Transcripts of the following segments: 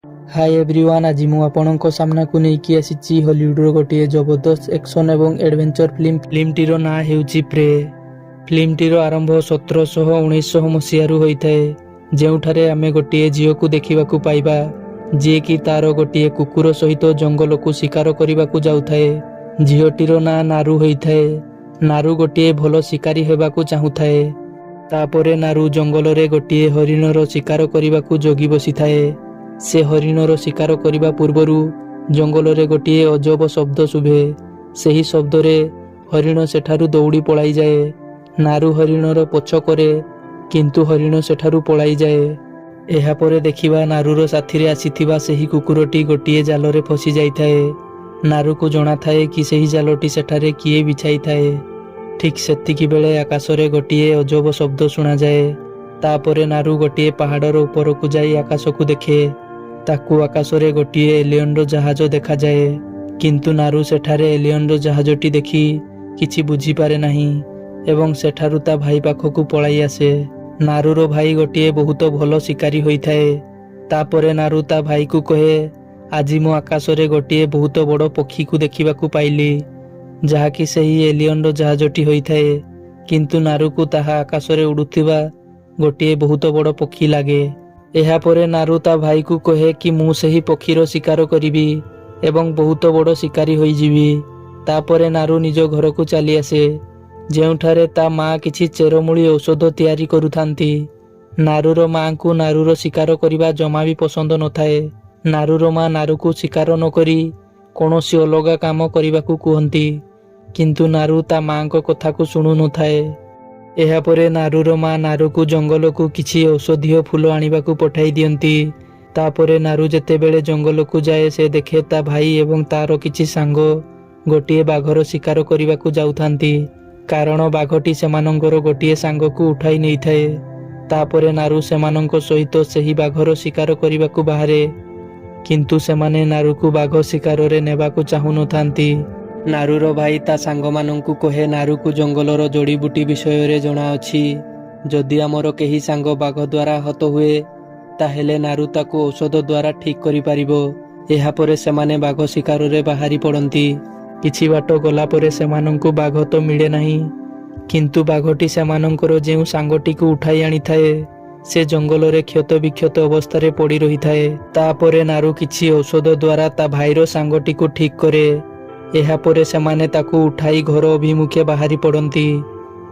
Hi everyone, आज मु आपणक सामनाकु नेकी आसीची हॉलीवुडर गोटे जबरदस्त एक्शन एवं एडवेंचर फिल्मटीर ना हेउची प्रे। फिल्मटीर आरंभ 1719 मसीहारू होइथाए, जेउठारे आमे गोटे झीओकु देखिबाकु पाइबा जे कि तार गोटे कुकुर सहित जंगलकु शिकार करिबाकु जाउथाए। झीओटीर ना नारू होइथाए। नारू गोटे भल शिकारी हेबाकु चाहुथाए। तापरे नारू जंगलरे गोटे हरिणर शिकार करिबाकु जोगी बसिथाए। से हरिणर शिकार करिबा पूर्वरु जंगलरे गोटे अजब शब्द शुभे। सेही शब्दरे हरिण सेठारु दौड़ी पलाई जाए। नारू हरिणर पछ करे, किंतु हरिण सेठारु पलाई जाए। एहा परे देखिबा नारूर साथीरे आसीथिबा सेही कुकुरटी गोटे जालरे फसी जाइथाए। नारूको जणा थाए कि सेही जालटी सेठारे किए बिछाई थाए। ठीक सेतिकी बेले आकाशरे गोटे अजब शब्द शुणा जाए। तापरे नारू गोटे पहाड़र उपरकू जाई आकाशकू देखे। ताकू आकाशरे गोटे एलियनर जहाज देखा जाए, किंतु नारू सेठारे एलियनर जहाजटी देखि किछि बुझी पारे नाही एवं सेठारु ता भाई पाखकू पलाई आसे। नारूर भाई गोटे बहुत भल शिकारी होइथाए। तापरे नारू ता भाई को कहे, आजि मो आकाशरे गोटे बहुत बड़ पक्षी को देखिबाकू पाइली, जहाकि सेही एलियनर जहाजटी होइथाए। किंतु नारू को ताहा आकाशरे उडुथिबा गोटे बहुत बड़ पक्षी लागे। एहा परे नारू ता भाई को कहे कि मु सेही पक्षीर शिकार करिबी एवं बहुत बड़ शिकारी होई जिबी। तापरे नारू निज घर को चली आसे, जेउठारे ता माँ किछि चेरमूली औषध तैयारी करुथांती। नारूर माँ को नारूर शिकार करिबा जमा भी पसंद नथाए। नारूर माँ नारू को शिकार न करी कोनोसी अलगा काम करिबाकू कुहंती, किंतु नारू ता माँ को कथा को सुनु नथाए। एहा परे नारूर माँ नारू को जंगल को किछि औषधीय फूल आनिबाकू पठाई दियंती। तापरे नारू जेतेबेले जंगल को जाए, से देखे ता भाई एवं तार किछि सांग गोटे बाघर शिकार करिबाकू जाउथांती, कारण बाघटी सेमानंकर गोटे सांग को उठाई नहीं थाए। तापरे नारू सेमानंक सहित सेही बाघर शिकार करिबाकू बाहारे, किंतु सेमाने नारू को बाघ शिकाररे नेबाकू चाहू नथांती। नारूर भाई ता सांग मानंकू कहे, नारू को जंगलर जड़ीबुटी विषय रे जणा अछि। जदि आमर केही सांग बाघ द्वारा हत हुए, ताहेले नारू ताको औषध द्वारा ठीक करि पारिबो। एहा परे सेमाने बाघ शिकाररे बाहारी पड़ंती। किछि बाट गला परे सेमानंकू बाघ तो मिले नाही, किंतु बाघटी सेमानंकर जेउ सांगटी को उठाई आनी थाए, से जंगलरे क्षत विक्षत अवस्थारे पड़ी रही थाए। तापरे नारू किछि औषध द्वारा ता भाईर सांगटी को ठीक करे। एहा परे सेमाने ताकू उठाई घर अभिमुखे बाहारी पड़ंती।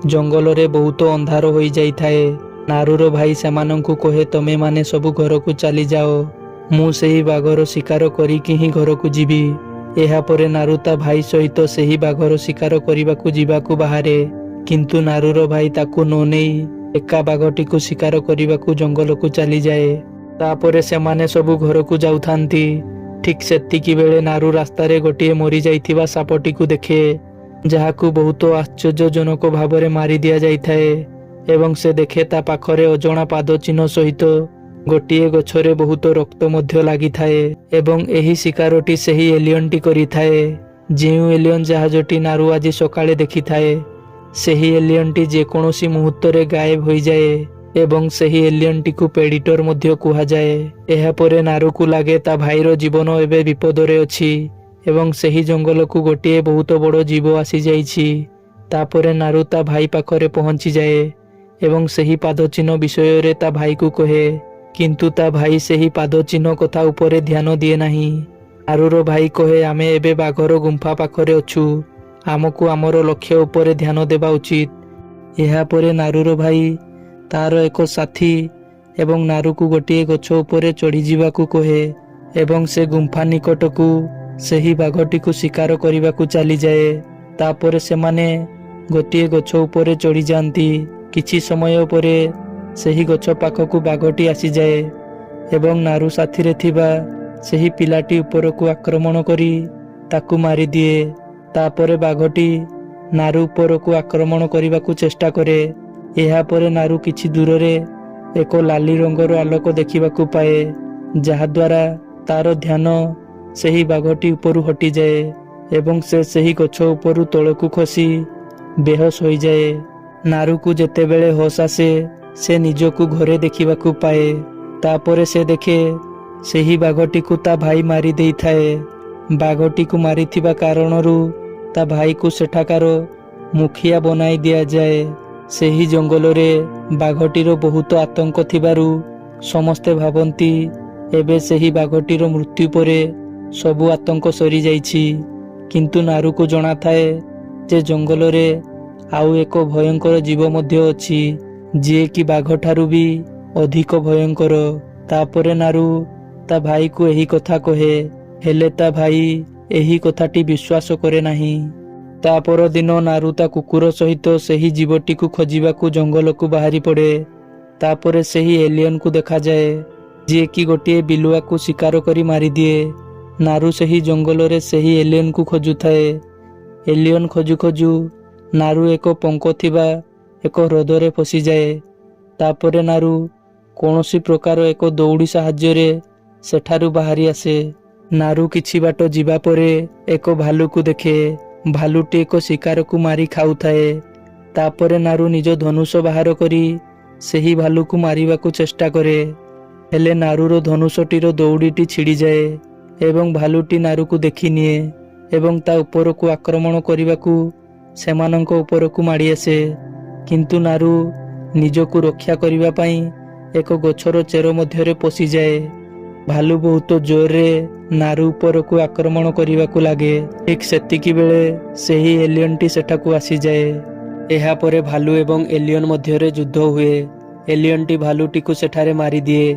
जंगलरे बहुत अंधार होई जाई थाए। नारूर भाई सेमानंकू कहे, तमे माने सबु घर को चली जाओ, मु सेही बाघर शिकार करिकि ही घर को जीवी। एहा परे नारू ता भाई सहित सेही बाघर शिकार करिबाकू जीवाकू बाहारे, किंतु नारूर भाई ताकू न नेई एका बाघटी को शिकार करिबाकू जंगल को चली जाए। तापरे सेमाने सबु घर को जाउथांती। ठीक सेतिकी बेले नारू रास्तारे गोटे मरी जाइथिबा सापटी को देखे, जहाकू बहुत आश्चर्यजनक भावरे मारी दिया जाइथाए एवं से देखे ता पाखरे अजणा पाद चिन्ह सहित गोटे गछरे बहुत रक्त मध्य लागि थाए एवं एही शिकारटी सेही एलियनटी करिथाए। जेउ एलियन जहाजटी नारू आज सकाळे देखि थाए, सेही एलियनटी जेकोनोसी मुहूर्तरे गायब होई जाए एवं सेही एलियनटी को प्रेडिटर मध्य कुहा जाए। एहा परे नारू को लागे ता भाईर जीवन एबे विपदरे अछि एवं सेही जंगल को गोटे बहुत बड़ जीव आसी जाइछि। तापरे नारू ता भाई पाखरे पहुंची जाए एवं सेही पाद चिन्ह विषय रे ता भाई को कहे, किंतु ता भाई सेही पाद चिन्ह कथा उपरे ध्यान दिए नाही। नारूर भाई कहे, आमे एबे बाघर गुंफा पाखरे अछु, आमको आमर लक्ष्य उपरे ध्यान देबा उचित। एहा परे नारूर भाई तार एक साथी एवं नारू को गोटे गछ उपरे चढ़ी जीवाकू कहे एवं से गुंफा निकटकू सेही बाघटी को शिकार करिबाकू चली जाए। तापरे सेमाने गोटे गछ उपरे चढ़ी जाती। किछि समय परे सेही गछ पाखकू बाघटी आसी जाए एवं नारू साथीरे थिबा सेही पिलाटी उपरकू आक्रमण करी ताकू मारी दिए। तापरे बाघटी नारू उपरकू आक्रमण करिबाकू चेष्टा करे। एहा परे नारू किछि दूररे एक लाली रंगर आलोक देखिबाकू पाए, जहा द्वारा तार ध्यान सेही बाघटी उपरु हटि जाए एवं से सेही गछ उपरु तळकू खसी बेहोश होई जाए। नारू को जेतेबेले होश आसे, से निजकू घरे देखिबाकू पाए। तापरे से देखे ସେହି ବାଘଟିକୁ ତା ଭାଇ ମାରି ଦେଇଥାଏ। ବାଘଟିକୁ ମାରିଥିବା କାରଣରୁ ତା ଭାଇକୁ ସେଠାକାର ମୁଖିଆ ବନାଇ ଦିଆଯାଏ। ସେହି ଜଙ୍ଗଲରେ ବାଘଟିର ବହୁତ ଆତଙ୍କ ଥିବାରୁ ସମସ୍ତେ ଭାବନ୍ତି ଏବେ ସେହି ବାଘଟିର ମୃତ୍ୟୁ ପରେ ସବୁ ଆତଙ୍କ ସରିଯାଇଛି। କିନ୍ତୁ ନାରୁକୁ ଜଣାଥାଏ ଯେ ଜଙ୍ଗଲରେ ଆଉ ଏକ ଭୟଙ୍କର ଜୀବ ମଧ୍ୟ ଅଛି, ଯିଏକି ବାଘଠାରୁ ବି ଅଧିକ ଭୟଙ୍କର। ତାପରେ ନାରୁ ତା ଭାଇକୁ ଏହି କଥା କହେ, ହେଲେ ତା ଭାଇ ଏହି କଥାଟି ବିଶ୍ୱାସ କରେ ନାହିଁ। ତା ପରଦିନ ନାରୁ ତା କୁକୁର ସହିତ ସେହି ଜୀବଟିକୁ ଖୋଜିବାକୁ ଜଙ୍ଗଲକୁ ବାହାରି ପଡ଼େ। ତାପରେ ସେହି ଏଲିୟନକୁ ଦେଖାଯାଏ, ଯିଏକି ଗୋଟିଏ ବିଲୁଆକୁ ଶିକାର କରି ମାରିଦିଏ। ନାରୁ ସେହି ଜଙ୍ଗଲରେ ସେହି ଏଲିୟନକୁ ଖୋଜୁଥାଏ। ଏଲିୟନ ଖୋଜୁ ଖୋଜୁ ନାରୁ ଏକ ପଙ୍କ ଥିବା ଏକ ହ୍ରଦରେ ଫସିଯାଏ। ତାପରେ ନାରୁ କୌଣସି ପ୍ରକାର ଏକ ଦଉଡ଼ି ସାହାଯ୍ୟରେ ସେଠାରୁ ବାହାରି ଆସେ। ନାରୁ କିଛି ବାଟ ଯିବା ପରେ ଏକ ଭାଲୁକୁ ଦେଖେ। ଭାଲୁଟି ଏକ ଶିକାରକୁ ମାରି ଖାଉଥାଏ। ତାପରେ ନାରୁ ନିଜ ଧନୁଷ ବାହାର କରି ସେହି ଭାଲୁକୁ ମାରିବାକୁ ଚେଷ୍ଟା କରେ, ହେଲେ ନାରୁର ଧନୁଷଟିର ଦଉଡ଼ିଟି ଛିଡ଼ିଯାଏ ଏବଂ ଭାଲୁଟି ନାରୁକୁ ଦେଖିନିଏ ଏବଂ ତା ଉପରକୁ ଆକ୍ରମଣ କରିବାକୁ ସେମାନଙ୍କ ଉପରକୁ ମାଡ଼ି ଆସେ। କିନ୍ତୁ ନାରୁ ନିଜକୁ ରକ୍ଷା କରିବା ପାଇଁ ଏକ ଗଛର ଚେର ମଧ୍ୟରେ ପଶିଯାଏ। ଭାଲୁ ବହୁତ ଜୋରରେ ନାରୁ ଉପରକୁ ଆକ୍ରମଣ କରିବାକୁ ଲାଗେ। ଠିକ୍ ସେତିକି ବେଳେ ସେହି ଏଲିୟନଟି ସେଠାକୁ ଆସିଯାଏ। ଏହାପରେ ଭାଲୁ ଏବଂ ଏଲିୟନ ମଧ୍ୟରେ ଯୁଦ୍ଧ ହୁଏ। ଏଲିୟନଟି ଭାଲୁଟିକୁ ସେଠାରେ ମାରିଦିଏ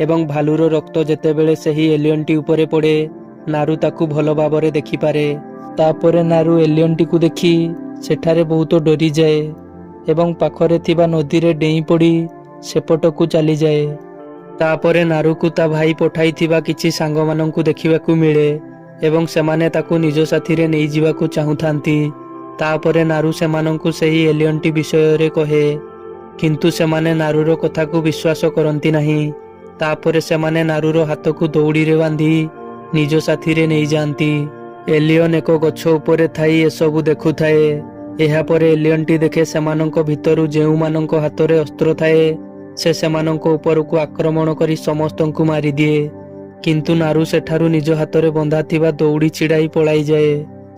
ଏବଂ ଭାଲୁର ରକ୍ତ ଯେତେବେଳେ ସେହି ଏଲିୟନଟି ଉପରେ ପଡ଼େ ନାରୁ ତାକୁ ଭଲ ଭାବରେ ଦେଖିପାରେ। ତାପରେ ନାରୁ ଏଲିୟନଟିକୁ ଦେଖି ସେଠାରେ ବହୁତ ଡରିଯାଏ ଏବଂ ପାଖରେ ଥିବା ନଦୀରେ ଡେଇଁ ପଡ଼ି ସେପଟକୁ ଚାଲିଯାଏ। ତାପରେ ନାରୁକୁ ତା ଭାଇ ପଠାଇଥିବା କିଛି ସାଙ୍ଗମାନଙ୍କୁ ଦେଖିବାକୁ ମିଳେ ଏବଂ ସେମାନେ ତାକୁ ନିଜ ସାଥିରେ ନେଇଯିବାକୁ ଚାହୁଁଥାନ୍ତି। ତାପରେ ନାରୁ ସେମାନଙ୍କୁ ସେହି ଏଲିୟନଟି ବିଷୟରେ କହେ, କିନ୍ତୁ ସେମାନେ ନାରୁର କଥାକୁ ବିଶ୍ୱାସ କରନ୍ତି ନାହିଁ। ତାପରେ ସେମାନେ ନାରୁର ହାତକୁ ଦଉଡ଼ିରେ ବାନ୍ଧି ନିଜ ସାଥିରେ ନେଇଯାଆନ୍ତି। ଏଲିୟନ ଏକ ଗଛ ଉପରେ ଥାଇ ଏସବୁ ଦେଖୁଥାଏ। ଏହାପରେ ଏଲିୟନଟି ଦେଖେ ସେମାନଙ୍କ ଭିତରୁ ଯେଉଁମାନଙ୍କ ହାତରେ ଅସ୍ତ୍ର ଥାଏ ସେ ସେମାନଙ୍କ ଉପରକୁ ଆକ୍ରମଣ କରି ସମସ୍ତଙ୍କୁ ମାରିଦିଏ। କିନ୍ତୁ ନାରୁ ସେଠାରୁ ନିଜ ହାତରେ ବନ୍ଧା ଥିବା ଦଉଡ଼ି ଛିଡ଼ାଇ ପଳାଇଯାଏ।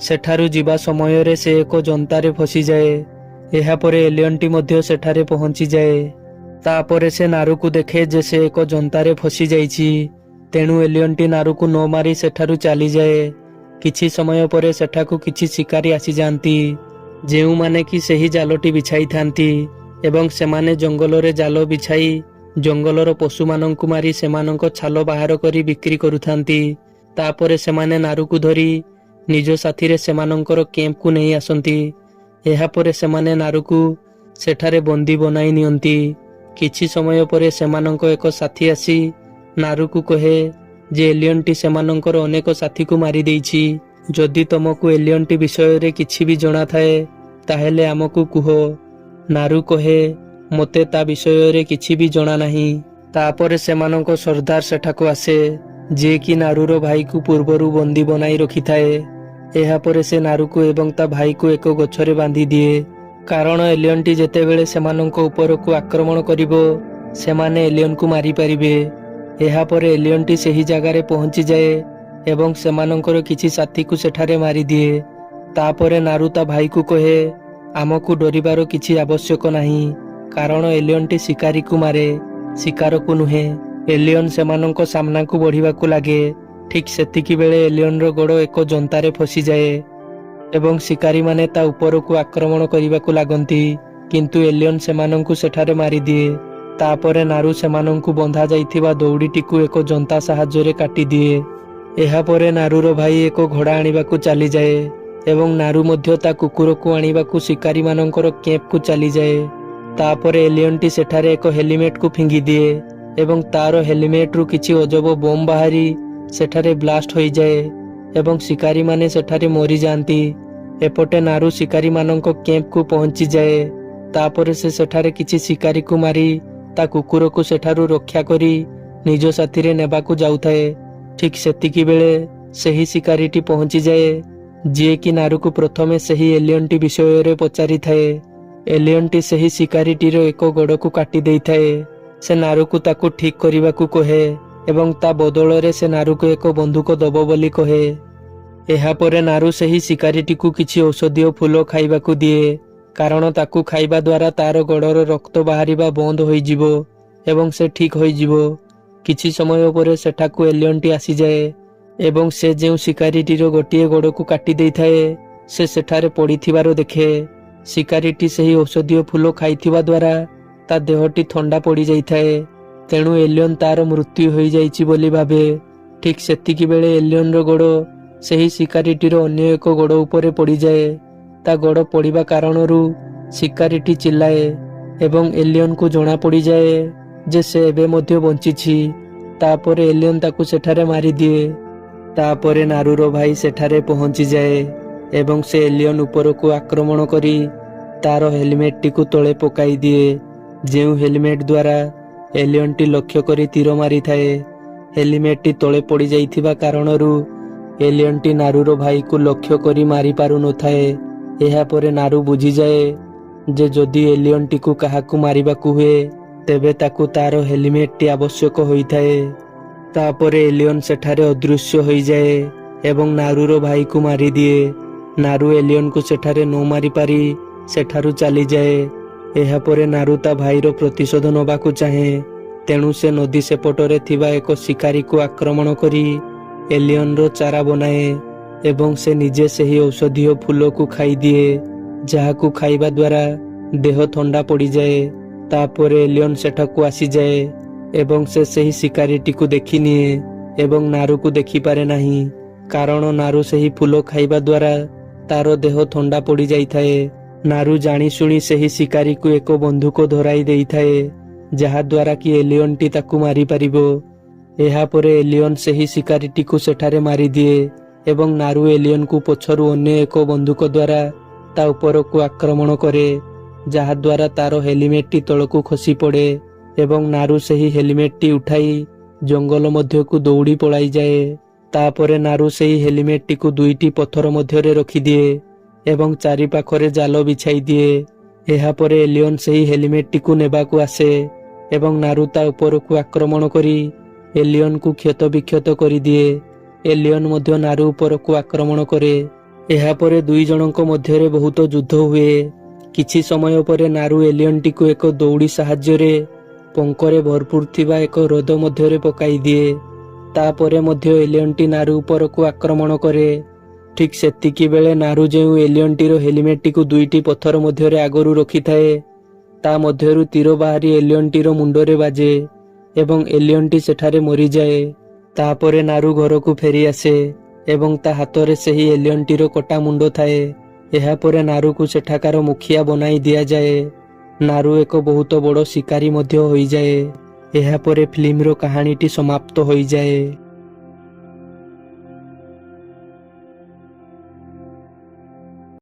ସେଠାରୁ ଯିବା ସମୟରେ ସେ ଏକ ଜନ୍ତାରେ ଫସିଯାଏ। ଏହାପରେ ଏଲିୟନଟି ମଧ୍ୟ ସେଠାରେ ପହଞ୍ଚିଯାଏ। ତାପରେ ସେ ନାରୁକୁ ଦେଖେ ଯେ ସେ ଏକ ଜନ୍ତାରେ ଫସିଯାଇଛି। ତେଣୁ ଏଲିୟନଟି ନାରୁକୁ ନ ମାରି ସେଠାରୁ ଚାଲିଯାଏ। କିଛି ସମୟ ପରେ ସେଠାକୁ କିଛି ଶିକାରୀ ଆସିଯାଆନ୍ତି, ଯେଉଁମାନେ କି ସେହି ଜାଲଟି ବିଛାଇଥାନ୍ତି ଏବଂ ସେମାନେ ଜଙ୍ଗଲରେ ଜାଲ ବିଛାଇ ଜଙ୍ଗଲର ପଶୁମାନଙ୍କୁ ମାରି ସେମାନଙ୍କ ଛାଲ ବାହାର କରି ବିକ୍ରି କରୁଥାନ୍ତି। ତାପରେ ସେମାନେ ନାରୁକୁ ଧରି ନିଜ ସାଥିରେ ସେମାନଙ୍କର କ୍ୟାମ୍ପକୁ ନେଇ ଆସନ୍ତି। ଏହାପରେ ସେମାନେ ନାରୁକୁ ସେଠାରେ ବନ୍ଦୀ ବନାଇ ନିଅନ୍ତି। କିଛି ସମୟ ପରେ ସେମାନଙ୍କ ଏକ ସାଥୀ ଆସି ନାରୁକୁ କହେ ଯେ ଏଲିୟନଟି ସେମାନଙ୍କର ଅନେକ ସାଥୀକୁ ମାରିଦେଇଛି। ଯଦି ତମକୁ ଏଲିୟନଟି ବିଷୟରେ କିଛି ବି ଜଣାଥାଏ ତାହେଲେ ଆମକୁ କୁହ। ନାରୁ କହେ, ମୋତେ ତା ବିଷୟରେ କିଛି ବି ଜଣା ନାହିଁ। ତାପରେ ସେମାନଙ୍କ ସର୍ଦ୍ଦାର ସେଠାକୁ ଆସେ, ଯିଏକି ନାରୁର ଭାଇକୁ ପୂର୍ବରୁ ବନ୍ଦୀ ବନାଇ ରଖିଥାଏ। ଏହାପରେ ସେ ନାରୁକୁ ଏବଂ ତା ଭାଇକୁ ଏକ ଗଛରେ ବାନ୍ଧି ଦିଏ, କାରଣ ଏଲିୟନଟି ଯେତେବେଳେ ସେମାନଙ୍କ ଉପରକୁ ଆକ୍ରମଣ କରିବ ସେମାନେ ଏଲିୟନକୁ ମାରିପାରିବେ। ଏହାପରେ ଏଲିୟନଟି ସେହି ଜାଗାରେ ପହଞ୍ଚିଯାଏ ଏବଂ ସେମାନଙ୍କର କିଛି ସାଥୀକୁ ସେଠାରେ ମାରିଦିଏ। ତାପରେ ନାରୁ ତା ଭାଇକୁ କହେ, ଆମକୁ ଡରିବାର କିଛି ଆବଶ୍ୟକ ନାହିଁ, କାରଣ ଏଲିୟନଟି ଶିକାରୀକୁ ମାରେ, ଶିକାରକୁ ନୁହେଁ। ଏଲିୟନ ସେମାନଙ୍କ ସାମ୍ନାକୁ ବଢ଼ିବାକୁ ଲାଗେ। ଠିକ୍ ସେତିକି ବେଳେ ଏଲିୟନର ଗୋଡ଼ ଏକ ଜନ୍ତାରେ ଫସିଯାଏ ଏବଂ ଶିକାରୀମାନେ ତା ଉପରକୁ ଆକ୍ରମଣ କରିବାକୁ ଲାଗନ୍ତି, କିନ୍ତୁ ଏଲିୟନ ସେମାନଙ୍କୁ ସେଠାରେ ମାରିଦିଏ। ତାପରେ ନାରୁ ସେମାନଙ୍କୁ ବନ୍ଧା ଯାଇଥିବା ଦଉଡ଼ିଟିକୁ ଏକ ଜନ୍ତା ସାହାଯ୍ୟରେ କାଟିଦିଏ। ଏହାପରେ ନାରୁର ଭାଇ ଏକ ଘୋଡ଼ା ଆଣିବାକୁ ଚାଲିଯାଏ ଏବଂ ନାରୁ ମଧ୍ୟ ତା କୁକୁରକୁ ଆଣିବାକୁ ଶିକାରୀମାନଙ୍କର କ୍ୟାମ୍ପକୁ ଚାଲିଯାଏ। ତାପରେ ଏଲିୟନଟି ସେଠାରେ ଏକ ହେଲିମେଟକୁ ଫିଙ୍ଗିଦିଏ ଏବଂ ତାର ହେଲିମେଟରୁ କିଛି ଅଜବ ବୋମ୍ ବାହାରି ସେଠାରେ ବ୍ଲାଷ୍ଟ ହୋଇଯାଏ ଏବଂ ଶିକାରୀମାନେ ସେଠାରେ ମରିଯାଆନ୍ତି। ଏପଟେ ନାରୁ ଶିକାରୀମାନଙ୍କ କ୍ୟାମ୍ପକୁ ପହଞ୍ଚିଯାଏ। ତାପରେ ସେ ସେଠାରେ କିଛି ଶିକାରୀକୁ ମାରି ତା କୁକୁରକୁ ସେଠାରୁ ରକ୍ଷା କରି ନିଜ ସାଥିରେ ନେବାକୁ ଯାଉଥାଏ। ଠିକ୍ ସେତିକି ବେଳେ ସେହି ଶିକାରୀଟି ପହଞ୍ଚିଯାଏ, ଯିଏକି ନାରୁକୁ ପ୍ରଥମେ ସେହି ଏଲିୟନଟି ବିଷୟରେ ପଚାରିଥାଏ। ଏଲିୟନଟି ସେହି ଶିକାରୀଟିର ଏକ ଗୋଡ଼କୁ କାଟି ଦେଇଥାଏ। ସେ ନାରୁକୁ ତାକୁ ଠିକ୍ କରିବାକୁ କହେ ଏବଂ ତା ବଦଳରେ ସେ ନାରୁକୁ ଏକ ବନ୍ଧୁକ ଦବ ବୋଲି କହେ। ଏହାପରେ ନାରୁ ସେହି ଶିକାରୀଟିକୁ କିଛି ଔଷଧୀୟ ଫୁଲ ଖାଇବାକୁ ଦିଏ, କାରଣ ତାକୁ ଖାଇବା ଦ୍ୱାରା ତାର ଗୋଡ଼ର ରକ୍ତ ବାହାରିବା ବନ୍ଦ ହୋଇଯିବ ଏବଂ ସେ ଠିକ୍ ହୋଇଯିବ। କିଛି ସମୟ ପରେ ସେଠାକୁ ଏଲିଅନ୍ଟି ଆସିଯାଏ ଏବଂ ସେ ଯେଉଁ ଶିକାରୀଟିର ଗୋଟିଏ ଗୋଡ଼କୁ କାଟି ଦେଇଥାଏ ସେ ସେଠାରେ ପଡ଼ିଥିବାର ଦେଖେ। ଶିକାରୀଟି ସେହି ଔଷଧୀୟ ଫୁଲ ଖାଇଥିବା ଦ୍ୱାରା ତା ଦେହଟି ଥଣ୍ଡା ପଡ଼ିଯାଇଥାଏ, ତେଣୁ ଏଲିଅନ୍ ତାର ମୃତ୍ୟୁ ହୋଇଯାଇଛି ବୋଲି ଭାବେ। ଠିକ୍ ସେତିକିବେଳେ ଏଲିଅନ୍ର ଗୋଡ଼ ସେହି ଶିକାରୀଟିର ଅନ୍ୟ ଏକ ଗୋଡ଼ ଉପରେ ପଡ଼ିଯାଏ। ତା ଗୋଡ଼ ପଡ଼ିବା କାରଣରୁ ଶିକାରୀଟି ଚିଲ୍ଲାଏ ଏବଂ ଏଲିଅନ୍କୁ ଜଣାପଡ଼ିଯାଏ ଯେ ସେ ଏବେ ମଧ୍ୟ ବଞ୍ଚିଛି। ତାପରେ ଏଲିଅନ୍ ତାକୁ ସେଠାରେ ମାରିଦିଏ। ତାପରେ ନାରୁର ଭାଇ ସେଠାରେ ପହଞ୍ଚିଯାଏ ଏବଂ ସେ ଏଲିଅନ୍ ଉପରକୁ ଆକ୍ରମଣ କରି ତାର ହେଲମେଟଟିକୁ ତଳେ ପକାଇ ଦିଏ, ଯେଉଁ ହେଲମେଟ ଦ୍ୱାରା ଏଲିଅନ୍ଟି ଲକ୍ଷ୍ୟ କରି ତୀର ମାରିଥାଏ। ହେଲମେଟଟି ତଳେ ପଡ଼ିଯାଇଥିବା କାରଣରୁ ଏଲିଅନ୍ଟି ନାରୁର ଭାଇକୁ ଲକ୍ଷ୍ୟ କରି ମାରିପାରୁନଥାଏ। ଏହାପରେ ନାରୁ ବୁଝିଯାଏ ଯେ ଯଦି ଏଲିଅନ୍ଟିକୁ କାହାକୁ ମାରିବାକୁ ହୁଏ ତେବେ ତାକୁ ତାର ହେଲମେଟଟି ଆବଶ୍ୟକ ହୋଇଥାଏ। ତାପରେ ଏଲିଅନ୍ ସେଠାରେ ଅଦୃଶ୍ୟ ହୋଇଯାଏ ଏବଂ ନାରୁର ଭାଇକୁ ମାରିଦିଏ। ନାରୁ ଏଲିଅନ୍କୁ ସେଠାରେ ନ ମାରିପାରି ସେଠାରୁ ଚାଲିଯାଏ। ଏହାପରେ ନାରୁ ତା ଭାଇର ପ୍ରତିଶୋଧ ନେବାକୁ ଚାହେଁ, ତେଣୁ ସେ ନଦୀ ସେପଟରେ ଥିବା ଏକ ଶିକାରୀକୁ ଆକ୍ରମଣ କରି ଏଲିଅନ୍ର ଚାରା ବନାଏ ଏବଂ ସେ ନିଜେ ସେହି ଔଷଧୀୟ ଫୁଲକୁ ଖାଇଦିଏ, ଯାହାକୁ ଖାଇବା ଦ୍ୱାରା ଦେହ ଥଣ୍ଡା ପଡ଼ିଯାଏ। ତାପରେ ଏଲିଅନ୍ ସେଠାକୁ ଆସିଯାଏ ଏବଂ ସେ ସେହି ଶିକାରୀଟିକୁ ଦେଖିନିଏ ଏବଂ ନାରୁକୁ ଦେଖିପାରେ ନାହିଁ, କାରଣ ନାରୁ ସେହି ଫୁଲ ଖାଇବା ଦ୍ୱାରା ତାର ଦେହ ଥଣ୍ଡା ପଡ଼ିଯାଇଥାଏ। ନାରୁ ଜାଣିଶୁଣି ସେହି ଶିକାରୀକୁ ଏକ ବନ୍ଧୁକ ଧରାଇ ଦେଇଥାଏ, ଯାହାଦ୍ୱାରା କି ଏଲିଅନ୍ଟି ତାକୁ ମାରିପାରିବ। ଏହାପରେ ଏଲିଅନ୍ ସେହି ଶିକାରୀଟିକୁ ସେଠାରେ ମାରିଦିଏ ଏବଂ ନାରୁ ଏଲିଅନ୍କୁ ପଛରୁ ଅନ୍ୟ ଏକ ବନ୍ଧୁକ ଦ୍ୱାରା ତା ଉପରକୁ ଆକ୍ରମଣ କରେ, ଯାହାଦ୍ୱାରା ତାର ହେଲମେଟଟି ତଳକୁ ଖସି ପଡ଼େ ଏବଂ ନାରୁ ସେହି ହେଲମେଟଟି ଉଠାଇ ଜଙ୍ଗଲ ମଧ୍ୟକୁ ଦୌଡ଼ି ପଳାଇଯାଏ। ତାପରେ ନାରୁ ସେହି ହେଲମେଟଟିକୁ ଦୁଇଟି ପଥର ମଧ୍ୟରେ ରଖିଦିଏ ଏବଂ ଚାରିପାଖରେ ଜାଲ ବିଛାଇ ଦିଏ। ଏହାପରେ ଏଲିଅନ୍ ସେହି ହେଲମେଟଟିକୁ ନେବାକୁ ଆସେ ଏବଂ ନାରୁ ତା ଉପରକୁ ଆକ୍ରମଣ କରି ଏଲିଅନ୍କୁ କ୍ଷତବିକ୍ଷତ କରିଦିଏ। ଏଲିଅନ୍ ମଧ୍ୟ ନାରୁ ଉପରକୁ ଆକ୍ରମଣ କରେ। ଏହାପରେ ଦୁଇ ଜଣଙ୍କ ମଧ୍ୟରେ ବହୁତ ଯୁଦ୍ଧ ହୁଏ। କିଛି ସମୟ ପରେ ନାରୁ ଏଲିଅନ୍ଟିକୁ ଏକ ଦଉଡ଼ି ସାହାଯ୍ୟରେ ପଙ୍କରେ ଭରପୁର ଥିବା ଏକ ହ୍ରଦ ମଧ୍ୟରେ ପକାଇ ଦିଏ। ତାପରେ ମଧ୍ୟ ଏଲିଅନ୍ଟି ନାରୁ ଉପରକୁ ଆକ୍ରମଣ କରେ। ଠିକ୍ ସେତିକି ବେଳେ ନାରୁ ଯେଉଁ ଏଲିଅନ୍ଟିର ହେଲମେଟଟିକୁ ଦୁଇଟି ପଥର ମଧ୍ୟରେ ଆଗରୁ ରଖିଥାଏ ତା ମଧ୍ୟରୁ ତୀର ବାହାରି ଏଲିଅନ୍ଟିର ମୁଣ୍ଡରେ ବାଜେ ଏବଂ ଏଲିଅନ୍ଟି ସେଠାରେ ମରିଯାଏ। ତାପରେ ନାରୁ ଘରକୁ ଫେରିଆସେ ଏବଂ ତା ହାତରେ ସେହି ଏଲିଅନ୍ଟିର କଟା ମୁଣ୍ଡ ଥାଏ। ଏହାପରେ ନାରୁକୁ ସେଠାକାର ମୁଖିଆ ବନାଇ ଦିଆଯାଏ। ନାରୁ ଏକ ବହୁତ ବଡ଼ ଶିକାରୀ ମଧ୍ୟ ହୋଇଯାଏ। ଏହାପରେ ଫିଲ୍ମର କାହାଣୀଟି ସମାପ୍ତ ହୋଇଯାଏ।